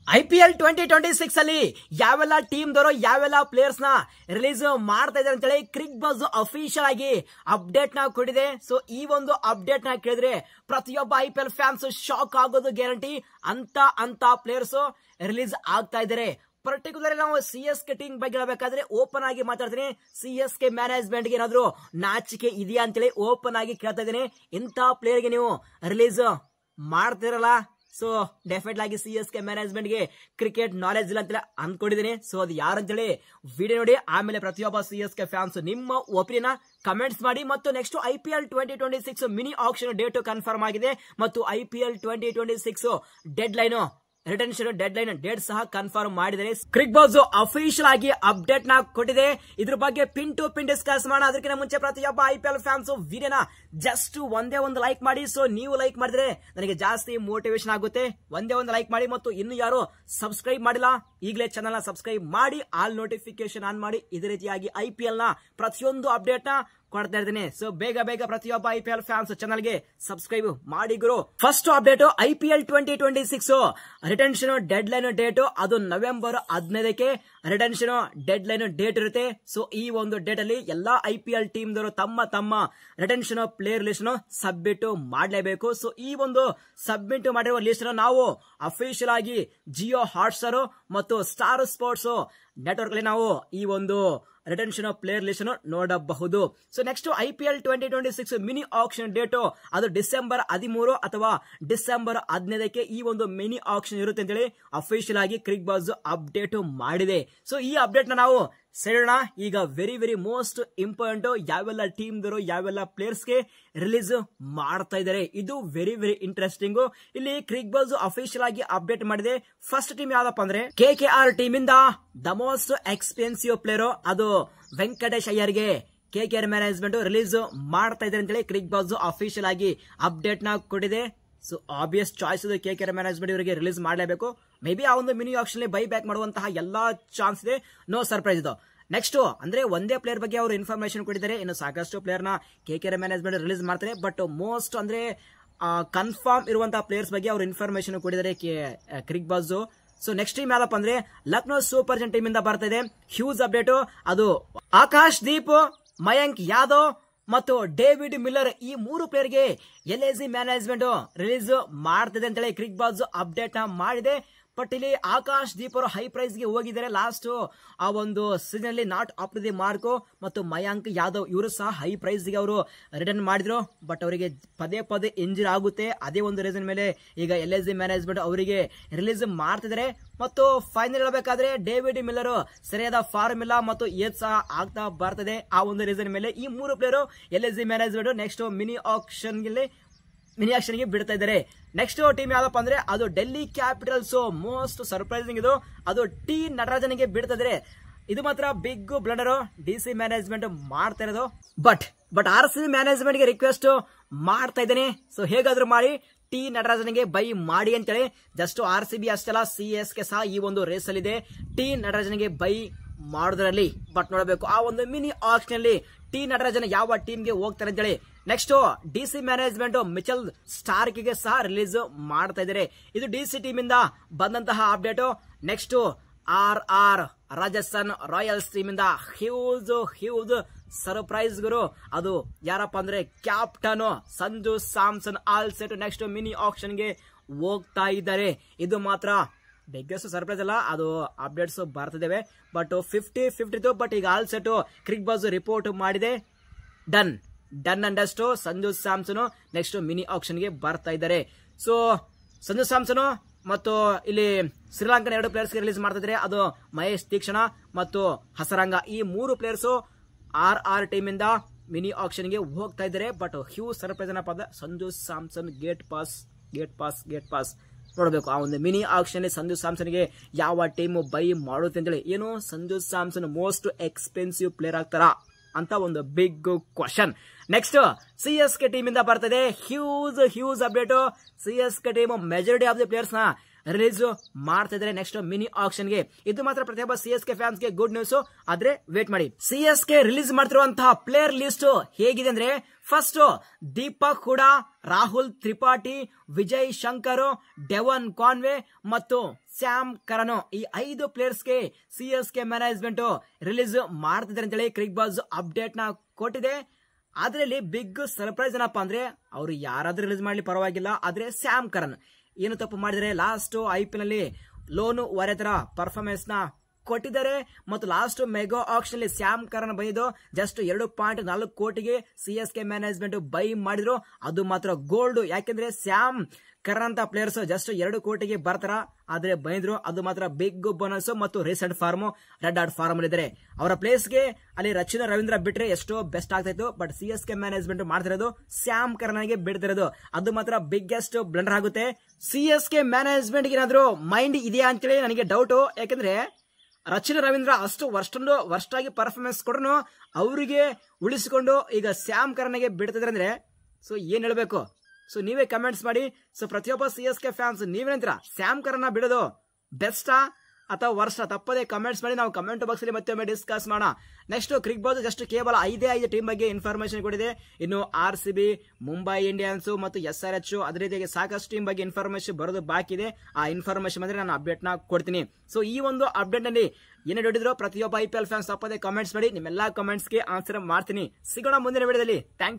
IPL 2026 ಅಲ್ಲಿ ಯಾವೆಲ್ಲ team ದವರು ಯಾವೆಲ್ಲ ಪ್ಲೇಯರ್ಸ್ ನ ರಿಲೀಸ್ ಮಾಡ್ತಾ ಇದ್ದಾರೆ ಅಂತ ಹೇಳಿ ಕ್ರಿಕ್ ಬಜ್ ಅಫಿಷಿಯಲ್ ಆಗಿ ಅಪ್ಡೇಟ್ ನ ಕೊಟ್ಟಿದೆ. ಸೊ ಈ ಒಂದು ಅಪ್ಡೇಟ್ ನ ಕೇಳಿದ್ರೆ ಪ್ರತಿಯೊಬ್ಬ IPL ಫ್ಯಾನ್ಸ್ ಶಾಕ್ ಆಗೋದು ಗ್ಯಾರಂಟಿ. ಅಂತ ಪ್ಲೇಯರ್ಸ್ ರಿಲೀಸ್ ಆಗ್ತಾ ಇದ್ದಾರೆ. ಪರ್ಟಿಕ್ಯುಲರ್ ನಾವು CSK ಟೀಮ್ ಬಗ್ಗೆ ಹೇಳಬೇಕಾದ್ರೆ ಓಪನ್ ಆಗಿ ಮಾತಾಡ್ತೀನಿ. CSK ಮ್ಯಾನೇಜ್ಮೆಂಟ್ ಗೆ ಏನಾದ್ರು ನಾಚಿಕೆ ಇದೆಯಾ ಅಂತೇಳಿ ಓಪನ್ ಆಗಿ ಕೇಳ್ತಾ ಇದ್ದೀನಿ. ಇಂಥ ಪ್ಲೇಯರ್ ಗೆ ನೀವು ರಿಲೀಸ್ ಮಾಡ್ತಿರಲ್ಲ, ಸೊ ಡೆಫಿನೆಟ್ ಆಗಿ CSK ಮ್ಯಾನೇಜ್ಮೆಂಟ್ ಗೆ ಕ್ರಿಕೆಟ್ ನಾಲೆಜ್ ಇಲ್ಲ ಅಂತ ಅನ್ಕೊಂಡಿದ್ದೀನಿ. ಸೊ ಅದು ಯಾರಂತೇಳಿ ವಿಡಿಯೋ ನೋಡಿ, ಆಮೇಲೆ ಪ್ರತಿಯೊಬ್ಬ CSK ಫ್ಯಾನ್ಸ್ ನಿಮ್ಮ ಒಪಿನಿಯನ್ ಕಮೆಂಟ್ಸ್ ಮಾಡಿ. ಮತ್ತು next IPL 2026 mini action date confirm ಆಗಿದೆ ಮತ್ತು IPL 2026 dead line retention deadline date ಸಹ ಕನ್ಫರ್ಮ್ ಮಾಡಿದರೆ ಕ್ರಿಕ್ ಬಜ್ ಅಫಿಷಿಯಲ್ ಆಗಿ ಅಪ್ಡೇಟ್ ನ ಕೊಟ್ಟಿದೆ. ಇದ್ರ ಬಗ್ಗೆ ಪಿನ್ ಟು ಪಿನ್ ಡಿಸ್ಕಸ್ ಮಾಡೋಣ. ಅದಕ್ಕಿಂತ ಮುಂಚೆ ಪ್ರತಿಯೊಬ್ಬ IPL ಫ್ಯಾನ್ಸ್ ವಿಡಿಯೋನ ಜಸ್ಟ್ ಒಂದೇ ಒಂದು ಲೈಕ್ ಮಾಡಿ. ಸೊ ನೀವು ಲೈಕ್ ಮಾಡಿದ್ರೆ ನನಗೆ ಜಾಸ್ತಿ ಮೋಟಿವೇಶನ್ ಆಗುತ್ತೆ. ಒಂದೇ ಒಂದು ಲೈಕ್ ಮಾಡಿ. ಮತ್ತು ಇನ್ನು ಯಾರು ಸಬ್ಸ್ಕ್ರೈಬ್ ಮಾಡಿಲ್ಲ ಈಗಲೇ ಚಾನಲ್ ನ ಸಬ್ಸ್ಕ್ರೈಬ್ ಮಾಡಿ, ಆಲ್ ನೋಟಿಫಿಕೇಶನ್ ಆನ್ ಮಾಡಿ. ಇದೇ ರೀತಿಯಾಗಿ IPL ನ ಪ್ರತಿಯೊಂದು ಅಪ್ಡೇಟ್ ನ ಕೊಡ್ತಾ ಇದ್ದೀನಿ. ಸೊ ಬೇಗ ಪ್ರತಿಯೊಬ್ಬ IPL ಫ್ಯಾನ್ಸ್ ಚಾನಲ್ ಗೆ ಸಬ್ಸ್ಕ್ರೈಬ್ ಮಾಡಿ ಗುರು. First update IPL 2026 retention deadline date ಅದು ನವೆಂಬರ್ 15ಕ್ಕೆ ರಿಟೆನ್ಷನ್ ಡೆಡ್ ಲೈನ್ ಡೇಟ್ ಇರುತ್ತೆ. ಸೊ ಈ ಒಂದು ಡೇಟ್ ಅಲ್ಲಿ ಎಲ್ಲಾ IPL ಟೀಮ್ ದವರು ತಮ್ಮ ರಿಟೆನ್ಷನ್ ಪ್ಲೇಯರ್ ಲಿಸ್ಟ್ ಸಬ್ಮಿಟ್ ಮಾಡಲೇಬೇಕು. ಸೊ ಈ ಒಂದು ಸಬ್ಮಿಟ್ ಮಾಡಿರುವ ಲಿಸ್ಟ್ ನಾವು ಅಫಿಷಿಯಲ್ ಆಗಿ ಜಿಯೋ ಹಾಟ್ಸ್ಟಾರ್ ಮತ್ತು ಸ್ಟಾರ್ ಸ್ಪೋರ್ಟ್ಸ್ ನೆಟ್ವರ್ಕ್ ಅಲ್ಲಿ ನಾವು ಈ ಒಂದು ರಿಟೆನ್ಷನ್ ಪ್ಲೇಯರ್ ಲಿಸ್ಟ್ ನೋಡಬಹುದು. So next IPL 2026 mini action date ಅದು ಡಿಸೆಂಬರ್ 13 ಅಥವಾ ಡಿಸೆಂಬರ್ 15ಕ್ಕೆ ಈ ಒಂದು ಮಿನಿ ಆಕ್ಷನ್ ಇರುತ್ತೆ ಅಂತೇಳಿ ಅಫಿಷಿಯಲ್ ಆಗಿ ಕ್ರಿಕ್ ಬಜ್ ಅಪ್ಡೇಟ್ ಮಾಡಿದೆ. ಸೊ ಈ ಅಪ್ಡೇಟ್ ನಾವು ಸೇರೋಣ. ಈಗ ವೆರಿ ಮೋಸ್ಟ್ ಇಂಪಾರ್ಟೆಂಟ್, ಯಾವೆಲ್ಲ ಟೀಮ್ ದವರು ಯಾವೆಲ್ಲ ಪ್ಲೇಯರ್ಸ್ ಗೆ ರಿಲೀಸ್ ಮಾಡ್ತಾ ಇದ್ದಾರೆ, ಇದು ವೆರಿ ಇಂಟ್ರೆಸ್ಟಿಂಗ್. ಇಲ್ಲಿ ಕ್ರಿಕ್ ಬಜ್ ಅಫಿಷಿಯಲ್ ಆಗಿ ಅಪ್ಡೇಟ್ ಮಾಡಿದೆ. ಫಸ್ಟ್ ಟೀಮ್ ಯಾವ್ದಪ್ಪ ಅಂದ್ರೆ KKR ಟೀಮ್ ಇಂದ ದ ಮೋಸ್ಟ್ ಎಕ್ಸ್ಪೆನ್ಸಿವ್ ಪ್ಲೇಯರ್ ಅದು ವೆಂಕಟೇಶ್ ಅಯ್ಯರ್ಗೆ KKR ಮ್ಯಾನೇಜ್ಮೆಂಟ್ ರಿಲೀಸ್ ಮಾಡ್ತಾ ಇದ್ದಾರೆ ಅಂತೇಳಿ ಕ್ರಿಕ್ ಬಜ್ ಅಫಿಷಿಯಲ್ ಆಗಿ ಅಪ್ಡೇಟ್ ನ ಕೊಟ್ಟಿದೆ. ಸೊ ಆಬ್ವಿಯಸ್ ಚಾಯ್ಸ್ ಇದೆ, KKR ಮ್ಯಾನೇಜ್ಮೆಂಟ್ ಇವರಿಗೆ ರಿಲೀಸ್ ಮಾಡಲೇಬೇಕು. ಮೇ ಬಿ ಆ ಒಂದು ಮಿನಿ ಆಕ್ಷನ್ ಬೈ ಬ್ಯಾಕ್ ಮಾಡುವಂತಹ ಎಲ್ಲಾ ಚಾನ್ಸ್ ಇದೆ. ನೋ ಸರ್ಪ್ರೈಸ್ ಇದು. ನೆಕ್ಸ್ಟ್ ಅಂದ್ರೆ ಒಂದೇ ಪ್ಲೇಯರ್ ಬಗ್ಗೆ ಅವರು ಇನ್ಫಾರ್ಮೇಶನ್ ಕೊಟ್ಟಿದ್ದಾರೆ. ಇನ್ನು ಸಾಕಷ್ಟು ಪ್ಲೇಯರ್ ನ KKR ಮ್ಯಾನೇಜ್ಮೆಂಟ್ ರಿಲೀಸ್ ಮಾಡ್ತಾರೆ. ಬಟ್ ಮೋಸ್ಟ್ ಅಂದ್ರೆ ಕನ್ಫರ್ಮ್ ಇರುವಂತಹ ಪ್ಲೇಯರ್ಸ್ ಬಗ್ಗೆ ಅವರು ಇನ್ಫಾರ್ಮೇಶನ್ ಕೊಟ್ಟಿದ್ದಾರೆ ಕ್ರಿಕ್ ಬಜ್. ಸೊ ನೆಕ್ಸ್ಟ್ ಟೀಮ್ ಯಾವ್ದಪ್ಪ ಅಂದ್ರೆ ಲಕ್ನೋ ಸೂಪರ್ ಜೈಂಟ್ ಟೀಮ್ ಇಂದ ಬರ್ತಾ ಇದೆ. ಹ್ಯೂಜ್ ಅಪ್ಡೇಟ್ ಅದು ಆಕಾಶ್ ದೀಪ್, ಮಯಾಂಕ್ ಯಾದವ್ ಮತ್ತು ಡೇವಿಡ್ ಮಿಲ್ಲರ್ ಈ ಮೂರು ಪ್ಲೇಯರ್ ಗೆ LIC ಮ್ಯಾನೇಜ್ಮೆಂಟ್ ರಿಲೀಸ್ ಮಾಡ್ತಿದೆ ಅಂತೇಳಿ ಕ್ರಿಕ್ ಬಜ್ ಅಪ್ಡೇಟ್ ಮಾಡಿದೆ. ಬಟ್ ಇಲ್ಲಿ ಆಕಾಶ್ ದೀಪ್ ಅವರು ಹೈ ಪ್ರೈಸ್ ಗೆ ಹೋಗಿದ್ದಾರೆ. ಲಾಸ್ಟ್ ಆ ಒಂದು ಸೀಸನ್ ಅಲ್ಲಿ not up to the mark. ಮತ್ತು ಮಯಾಂಕ್ ಯಾದವ್ ಇವರು ಸಹ ಹೈ ಪ್ರೈಸ್ ಗೆ ಅವರು ರಿಟರ್ನ್ ಮಾಡಿದ್ರು. ಬಟ್ ಅವರಿಗೆ ಪದೇ ಇಂಜರಿ ಆಗುತ್ತೆ. ಅದೇ ಒಂದು ರೀಸನ್ ಮೇಲೆ ಈಗ LIC ಮ್ಯಾನೇಜ್ಮೆಂಟ್ ಅವರಿಗೆ ರಿಲೀಸ್ ಮಾಡ್ತಿದ್ದಾರೆ. ಮತ್ತು ಫೈನಲ್ ಹೇಳಬೇಕಾದ್ರೆ ಡೇವಿಡ್ ಮಿಲ್ಲರ್ ಸರಿಯಾದ ಫಾರ್ಮ್ ಇಲ್ಲ ಮತ್ತು ಏಜ್ ಸಹ ಆಗ್ತಾ ಬರ್ತದೆ. ಆ ಒಂದು ರೀಸನ್ ಮೇಲೆ ಈ ಮೂರು player LIC management next mini auction ಗೆ ಬಿಡ್ತಾ ಇದ್ದಾರೆ. ನೆಕ್ಸ್ಟ್ ಟೀಮ್ ಯಾವ್ದಪ್ಪ ಅಂದ್ರೆ ಅದು ಡೆಲ್ಲಿ ಕ್ಯಾಪಿಟಲ್ಸ್. ಮೋಸ್ಟ್ ಸರ್ಪ್ರೈಸಿಂಗ್ ಇದು, ಅದು ಟಿ ನಟರಾಜನ್ಗೆ ಬಿಡ್ತಾ ಇದ್ದಾರೆ. ಇದು ಮಾತ್ರ ಬಿಗ್ ಬ್ಲಂಡರ್ DC ಮ್ಯಾನೇಜ್ಮೆಂಟ್ ಮಾಡ್ತಾ ಇರೋದು. ಬಟ್ RCB ಮ್ಯಾನೇಜ್ಮೆಂಟ್ ಗೆ ರಿಕ್ವೆಸ್ಟ್ ಮಾಡ್ತಾ ಇದ್ದೇನೆ. ಸೊ ಹೇಗಾದ್ರೂ ಮಾಡಿ ಟಿ ನಟರಾಜನ್ಗೆ ಬೈ ಮಾಡಿ ಅಂತೇಳಿ. ಜಸ್ಟ್ RCB ಅಷ್ಟೆಲ್ಲ CSK ಸಹ ಈ ಒಂದು ರೇಸ್ ಅಲ್ಲಿ ಇದೆ ಟಿ ನಟರಾಜನ್ಗೆ ಬೈ ಮಾಡೋದ್ರಲ್ಲಿ. ಬಟ್ ನೋಡಬೇಕು ಆ ಒಂದು ಮಿನಿ ಆಕ್ಷನ್ ಅಲ್ಲಿ ಟಿ ನಟರಾಜನ್ ಯಾವ ಟೀಮ್ಗೆ ಹೋಗ್ತಾರೆ ಅಂತೇಳಿ. Next DC management Mitchell Starc ಗೆ ಸಹ ರಿಲೀಸ್ ಮಾಡ್ತಾ ಇದ್ದಾರೆ. ಇದು DC ಟೀಮ್ ಇಂದ ಬಂದಂತಹ update. Next RR Rajasthan Royals team ಇಂದ ಹ್ಯೂಜ್ ಸರ್ಪ್ರೈಸ್ ಗುರು. ಅದು ಯಾರಪ್ಪ ಅಂದ್ರೆ captain Sanju Samson all set next mini auction ಗೆ ಹೋಗ್ತಾ ಇದ್ದಾರೆ. ಇದು ಮಾತ್ರ ಬಿಗ್ಗೆಸ್ಟ್ ಸರ್ಪ್ರೈಸ್ ಅಲ್ಲ, ಅದು ಅಪ್ಡೇಟ್ಸ್ ಬರ್ತಿದ್ದೇವೆ. ಬಟ್ 50-50 ಬಟ್ ಈಗ all set Cricbuzz report ಮಾಡಿದೆ. ಡನ್ ಅಂಡಷ್ಟು Sanju Samson next mini auction ಗೆ ಬರ್ತಾ ಇದ್ದಾರೆ. ಸೊ ಸಂಜು ಸ್ಯಾಮ್ಸನ್ ಮತ್ತು ಇಲ್ಲಿ ಶ್ರೀಲಂಕನ್ 2 ಪ್ಲೇಯರ್ಸ್ ಗೆ ರಿಲೀಸ್ ಮಾಡ್ತಾ ಇದ್ದಾರೆ. ಅದು ಮಹೇಶ್ ತೀಕ್ಷಣ ಮತ್ತು ಹಸರಂಗ. ಈ 3 ಪ್ಲೇಯರ್ಸ್ RR ಟೀಮ್ ಇಂದ ಮಿನಿ ಆಕ್ಷನ್ ಗೆ ಹೋಗ್ತಾ ಇದ್ದಾರೆ. ಬಟ್ ಹ್ಯೂಜ್ ಸರ್ಪ್ರೈಸ್ ಏನಪ್ಪ ಅಂದ್ರೆ ಸಂಜು ಸ್ಯಾಮ್ಸನ್ ಗೇಟ್ ಪಾಸ್ ನೋಡಬೇಕು. ಆ ಒಂದು ಮಿನಿ ಆಕ್ಷನ್ ಸಂಜು ಸ್ಯಾಮ್ಸನ್ ಗೆ ಯಾವ ಟೀಮ್ ಬೈ ಮಾಡುತ್ತೆ ಅಂತೇಳಿ. ಏನು Sanju Samson most expensive player ಆಗ್ತಾರಾ ಅಂತ ಒಂದು big question. Next CSK team ಇಂದ ಬರ್ತದೆ huge update. CSK team majority of the players ನ ರಿಲೀಸ್ ಮಾಡ್ತಾ ಇದ್ದಾರೆ ನೆಕ್ಸ್ಟ್ ಮಿನಿ ಆಕ್ಷನ್ ಗೆ. ಇದು ಮಾತ್ರ ಪ್ರತಿಯೊಬ್ಬ CSK ಫ್ಯಾನ್ಸ್ ಗೆ ಗುಡ್ ನ್ಯೂಸ್. ಆದ್ರೆ ವೇಟ್ ಮಾಡಿ. CSK ರಿಲೀಸ್ ಮಾಡ್ತಿರುವಂತಹ ಪ್ಲೇಯರ್ ಲಿಸ್ಟ್ ಹೇಗಿದೆ ಅಂದ್ರೆ, first Deepak HUDA, Rahul Tripathi, Vijay Shankar, Devon convoy ಮತ್ತು ಸ್ಯಾಮ್ ಕರನ್, ಈ 5 ಪ್ಲೇಯರ್ಸ್ಗೆ CSK ಮ್ಯಾನೇಜ್ಮೆಂಟ್ ರಿಲೀಸ್ ಮಾಡ್ತಿದ್ದಾರೆ ಅಂತೇಳಿ ಕ್ರಿಕ್ ಬಜ್ ಅಪ್ಡೇಟ್ ನ ಕೊಟ್ಟಿದೆ. ಅದ್ರಲ್ಲಿ ಬಿಗ್ ಸರ್ಪ್ರೈಸ್ ಏನಪ್ಪಾ ಅಂದ್ರೆ, ಅವರು ಯಾರಾದ್ರೂ ರಿಲೀಸ್ ಮಾಡ್ಲಿ ಪರವಾಗಿಲ್ಲ, ಆದ್ರೆ ಸ್ಯಾಮ್ ಕರನ್ ಏನು ತಪ್ಪು ಮಾಡಿದರೆ, ಲಾಸ್ಟ್ IPL ನಲ್ಲಿ ಲೋನ್ ವರೆತರ ಪರ್ಫಾರ್ಮೆನ್ಸ್ ನ ಕೊಟ್ಟಿದ್ದಾರೆ ಮತ್ತು ಲಾಸ್ಟ್ ಮೆಗಾ ಆಕ್ಷನ್ ಅಲ್ಲಿ ಸ್ಯಾಮ್ ಕರನ್ ಬಂದಿದ್ದು ಜಸ್ಟ್ 2.4 ಕೋಟಿಗೆ CSK ಮ್ಯಾನೇಜ್ಮೆಂಟ್ ಬೈ ಮಾಡಿದ್ರು. ಅದು ಮಾತ್ರ ಗೋಲ್ಡ್. ಯಾಕೆಂದ್ರೆ ಸ್ಯಾಮ್ ಕರನ್ ಅಂತ ಪ್ಲೇಯರ್ಸ್ ಜಸ್ಟ್ 2 ಕೋಟಿಗೆ ಬರ್ತಾರ, ಆದ್ರೆ ಬಂದಿದ್ರು. ಅದು ಮಾತ್ರ ಬಿಗ್ ಬೋನಸ್. ಮತ್ತು recent form red hot form ಅಲ್ಲಿ ಇದ್ದಾರೆ. ಅವರ ಪ್ಲೇಸ್ ಗೆ ಅಲ್ಲಿ ರಚಿನ್ ರವೀಂದ್ರ ಬಿಟ್ರೆ ಎಷ್ಟೋ ಬೆಸ್ಟ್ ಆಗ್ತಾ ಇತ್ತು. ಬಟ್ CSK ಮ್ಯಾನೇಜ್ಮೆಂಟ್ ಮಾಡ್ತಿರೋದು ಸ್ಯಾಮ್ ಕರನ್ಗೆ ಬಿಡ್ತಿರೋದು, ಅದು ಮಾತ್ರ ಬಿಗ್ಗೆಸ್ಟ್ ಬ್ಲಂಡರ್ ಆಗುತ್ತೆ. CSK ಮ್ಯಾನೇಜ್ಮೆಂಟ್ ಏನಾದ್ರು ಮೈಂಡ್ ಇದೆಯಾ ಅಂತೇಳಿ ನನಗೆ ಡೌಟ್. ಯಾಕಂದ್ರೆ ರಚಿನ್ ರವೀಂದ್ರ ಅಷ್ಟು ವರ್ಸ್ಟ್ ಆಗಿ ಪರ್ಫಾರ್ಮೆನ್ಸ್ ಕೊಡ್ರು ಅವರಿಗೆ ಉಳಿಸಿಕೊಂಡು ಈಗ ಸ್ಯಾಮ್ ಕರನ್ಗೆ ಬಿಡ್ತಿದ್ರೆ ಅಂದ್ರೆ ಸೊ ಏನ್ ಹೇಳ್ಬೇಕು. ಸೊ ನೀವೇ ಕಮೆಂಟ್ಸ್ ಮಾಡಿ. ಸೊ ಪ್ರತಿಯೊಬ್ಬ CSK ಫ್ಯಾನ್ಸ್ ನೀವೇನಂತೀರ, ಸ್ಯಾಮ್ ಕರನ್ ಬಿಡೋದು ಬೆಸ್ಟಾ ಅಥವಾ ವರ್ಷ? ತಪ್ಪದೆ ಕಮೆಂಟ್ಸ್ ಮಾಡಿ, ನಾವು ಕಮೆಂಟ್ ಬಾಕ್ಸ್ ಅಲ್ಲಿ ಮತ್ತೆ ಡಿಸ್ಕಸ್ ಮಾಡೋಣ. ನೆಕ್ಸ್ಟ್ ಕ್ರಿಕ್ ಬಜ್ ಜಸ್ಟ್ ಕೇವಲ 5 ಟೀಮ್ ಬಗ್ಗೆ ಇನ್ಫಾರ್ಮೇಶನ್ ಕೊಟ್ಟಿದೆ. ಇನ್ನು RCB, ಮುಂಬೈ ಇಂಡಿಯನ್ಸ್ ಮತ್ತು SRH ಅದೇ ರೀತಿಯಾಗಿ ಸಾಕಷ್ಟು ಟೀಮ್ ಬಗ್ಗೆ ಇನ್ಫಾರ್ಮೇಶನ್ ಬರೋದು ಬಾಕಿ ಇದೆ. ಆ ಇನ್ಫಾರ್ಮೇಶನ್ ಬಂದ್ರೆ ನಾನು ಅಪ್ಡೇಟ್ ನ ಕೊಡ್ತೀನಿ. ಸೊ ಈ ಒಂದು ಅಪ್ಡೇಟ್ ನಲ್ಲಿ ಏನೇ ನೋಡಿದ್ರು ಪ್ರತಿಯೊಬ್ಬ IPL ಫ್ಯಾನ್ಸ್ ತಪ್ಪದೆ ಕಮೆಂಟ್ಸ್ ಮಾಡಿ. ನಿಮ್ಮೆಲ್ಲಾ ಕಮೆಂಟ್ಸ್ ಗೆ ಆನ್ಸರ್ ಮಾಡ್ತೀನಿ. ಸಿಗೋಣ ಮುಂದಿನ ವಿಡಿಯೋದಲ್ಲಿ. ಥ್ಯಾಂಕ್